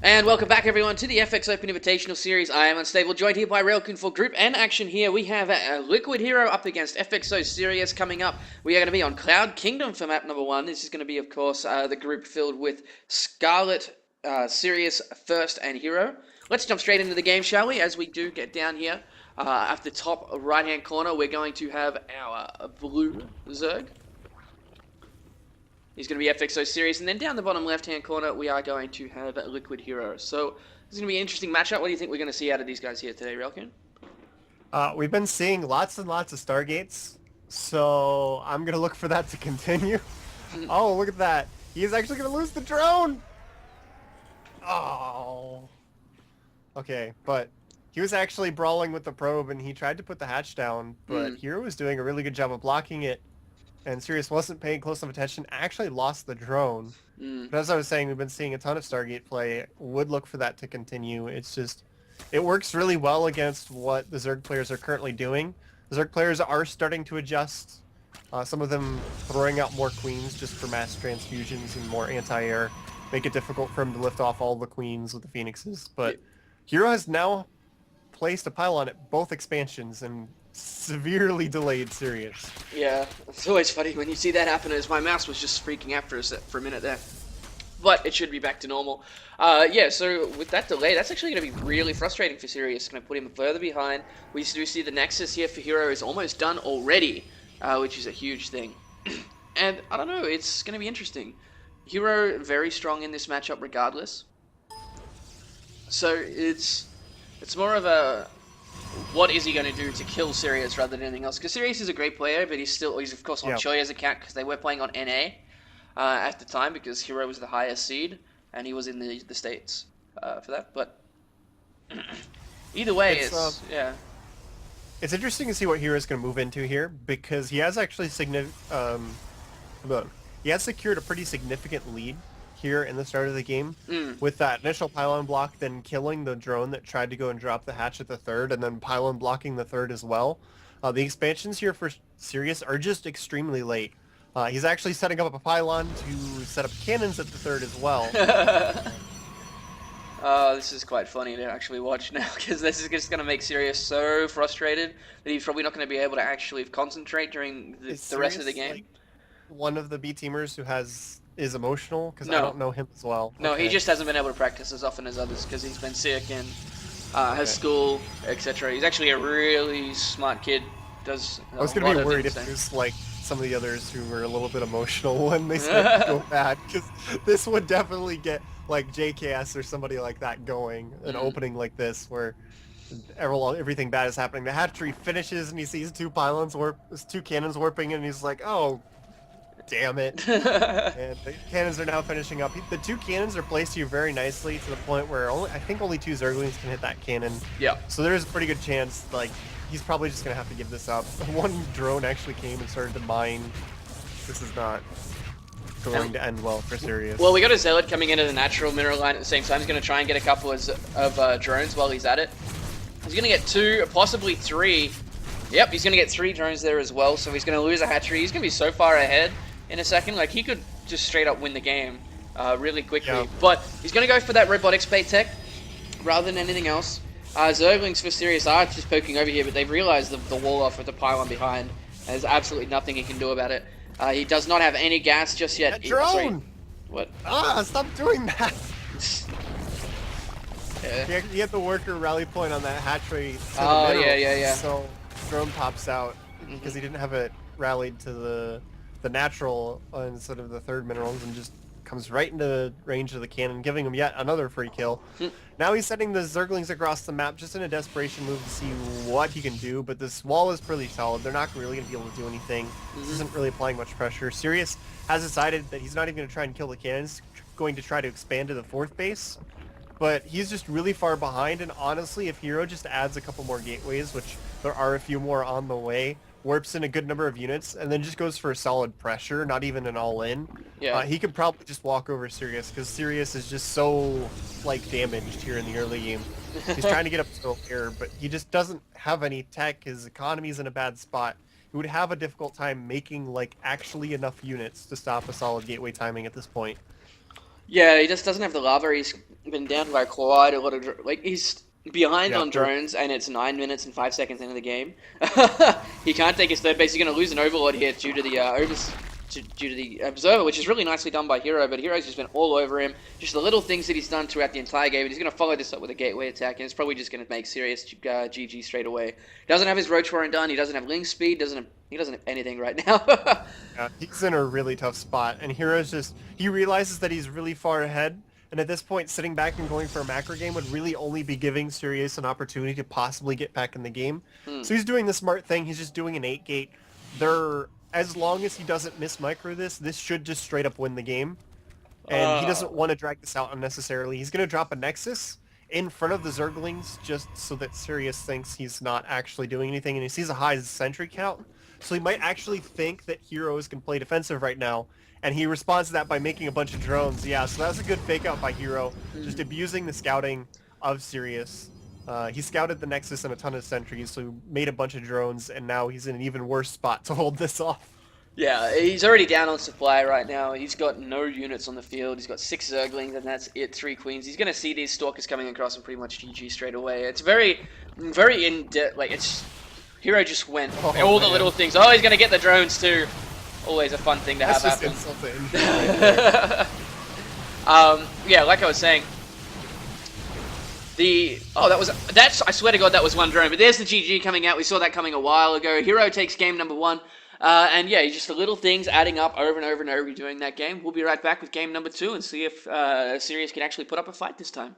And welcome back, everyone, to the FX Open Invitational Series. I am Unstable, joined here by Railkin for group and action here. We have Liquid'HerO up against FXOSirius coming up. We are going to be on Cloud Kingdom for map number 1. This is going to be, of course, the group filled with Scarlet, Sirius, First, and Hero. Let's jump straight into the game, shall we? As we do get down here at the top right-hand corner, we're going to have our blue Zerg. He's going to be FXOSirius, and then down the bottom left-hand corner, we are going to have Liquid'HerO. So this is going to be an interesting matchup. What do you think we're going to see out of these guys here today, Relkin? We've been seeing lots and lots of Stargates, so I'm going to look for that to continue. Oh, look at that. He's actually going to lose the drone! Oh. Okay, but he was actually brawling with the probe, and he tried to put the hatch down, but Hero was doing a really good job of blocking it, and Sirius wasn't paying close enough attention, actually lost the drone. But as I was saying, we've been seeing a ton of Stargate play. Would look for that to continue. It's just, it works really well against what the Zerg players are currently doing. The Zerg players are starting to adjust. Some of them throwing out more queens just for mass transfusions and more anti-air. Make it difficult for him to lift off all the queens with the phoenixes. But Hero has now placed a pylon at both expansions and severely delayed Sirius. Yeah, it's always funny when you see that happen, as my mouse was just freaking out for a minute there. But it should be back to normal. Yeah, so with that delay, that's actually going to be really frustrating for Sirius. It's going to put him further behind. We do see the Nexus here for Hero is almost done already, which is a huge thing. And I don't know, it's going to be interesting. Hero very strong in this matchup regardless. So it's more of a, what is he going to do to kill Sirius rather than anything else? Because Sirius is a great player, but he's of course on Choya's account because they were playing on NA at the time, because Hero was the highest seed and he was in the States for that. But either way, it's yeah. It's interesting to see what Hero's going to move into here, because he has actually he has secured a pretty significant lead here in the start of the game with that initial pylon block, then killing the drone that tried to go and drop the hatch at the third, and then pylon blocking the third as well. The expansions here for Sirius are just extremely late. He's actually setting up a pylon to set up cannons at the third as well. This is quite funny to actually watch now, because this is just going to make Sirius so frustrated that he's probably not going to be able to actually concentrate during the rest of the game. Like one of the B teamers who is emotional, because I don't know him as well. No, he just hasn't been able to practice as often as others because he's been sick and has school, etc. He's actually a really smart kid. Does I was going to be worried if there's like some of the others who were a little bit emotional when they started to go bad, because this would definitely get like JKS or somebody like that going, an opening like this where everything bad is happening. The hatchery finishes and he sees two cannons warping, and he's like, oh, damn it. And the cannons are now finishing up. The two cannons are placed here very nicely to the point where I think only two Zerglings can hit that cannon. Yeah. So there's a pretty good chance, like, he's probably just going to have to give this up. One drone actually came and started to mine. This is not going to end well for Sirius. Well, we got a Zealot coming into the natural mineral line at the same time. He's going to try and get a couple of drones while he's at it. He's going to get two, possibly three. Yep, he's going to get three drones there as well, so he's going to lose a hatchery. He's going to be so far ahead in a second. Like, he could just straight up win the game really quickly. Yeah. But he's going to go for that robotics bait tech rather than anything else. Zerglings for Sirius are just poking over here, but they've realized the wall off with the pylon behind. There's absolutely nothing he can do about it. He does not have any gas just yet. That drone! Sorry. What? Stop doing that! Yeah. He had the worker rally point on that hatchery. Oh, yeah. So drone pops out because he didn't have it rallied to the natural instead of the third minerals, and just comes right into range of the cannon, giving him yet another free kill. Now he's sending the Zerglings across the map just in a desperation move to see what he can do, but this wall is pretty solid. They're not really going to be able to do anything. This isn't really applying much pressure. Sirius has decided that he's not even going to try and kill the cannons, going to try to expand to the fourth base, but he's just really far behind, and honestly, if Hero just adds a couple more gateways, which there are a few more on the way, warps in a good number of units, and then just goes for a solid pressure, not even an all-in, he could probably just walk over Sirius, because Sirius is just so, like, damaged here in the early game. He's trying to get up to air, but he just doesn't have any tech. His economy's in a bad spot. He would have a difficult time making, like, actually enough units to stop a solid gateway timing at this point. Yeah, he just doesn't have the lava. He's been down to like quite a lot of like he's behind Yeah, on third. drones, and it's 9 minutes and 5 seconds into the game. He can't take his third base. He's going to lose an overlord here due to the due to the observer, which is really nicely done by Hero. But Hero's just been all over him. Just the little things that he's done throughout the entire game. And he's going to follow this up with a gateway attack, and it's probably just going to make Sirius GG straight away. He doesn't have his Roach Warren done. He doesn't have Ling Speed. He doesn't have anything right now. Yeah, he's in a really tough spot, and Hero's he realizes that he's really far ahead, and at this point, sitting back and going for a macro game would really only be giving Sirius an opportunity to possibly get back in the game. So he's doing the smart thing. He's just doing an 8-gate. As long as he doesn't miss micro this should just straight up win the game. And he doesn't want to drag this out unnecessarily. He's going to drop a Nexus in front of the Zerglings just so that Sirius thinks he's not actually doing anything, and he sees a high sentry count. So he might actually think that Heroes can play defensive right now, and he responds to that by making a bunch of drones. Yeah, so that was a good fake out by Hero, just abusing the scouting of Sirius. He scouted the Nexus and a ton of sentries, so he made a bunch of drones, and now he's in an even worse spot to hold this off. Yeah, he's already down on supply right now. He's got no units on the field. He's got 6 Zerglings, and that's it. 3 Queens. He's gonna see these Stalkers coming across and pretty much GG straight away. It's very in depth. Like it's Hero just went all the little things. Oh, he's gonna get the drones too. Always a fun thing to have happen. Insult to injury right there. Yeah, like I was saying. I swear to God that was one drone. But there's the GG coming out. We saw that coming a while ago. Hero takes game number 1. And yeah, just the little things adding up over and over and over during that game. We'll be right back with game number 2 and see if Sirius can actually put up a fight this time.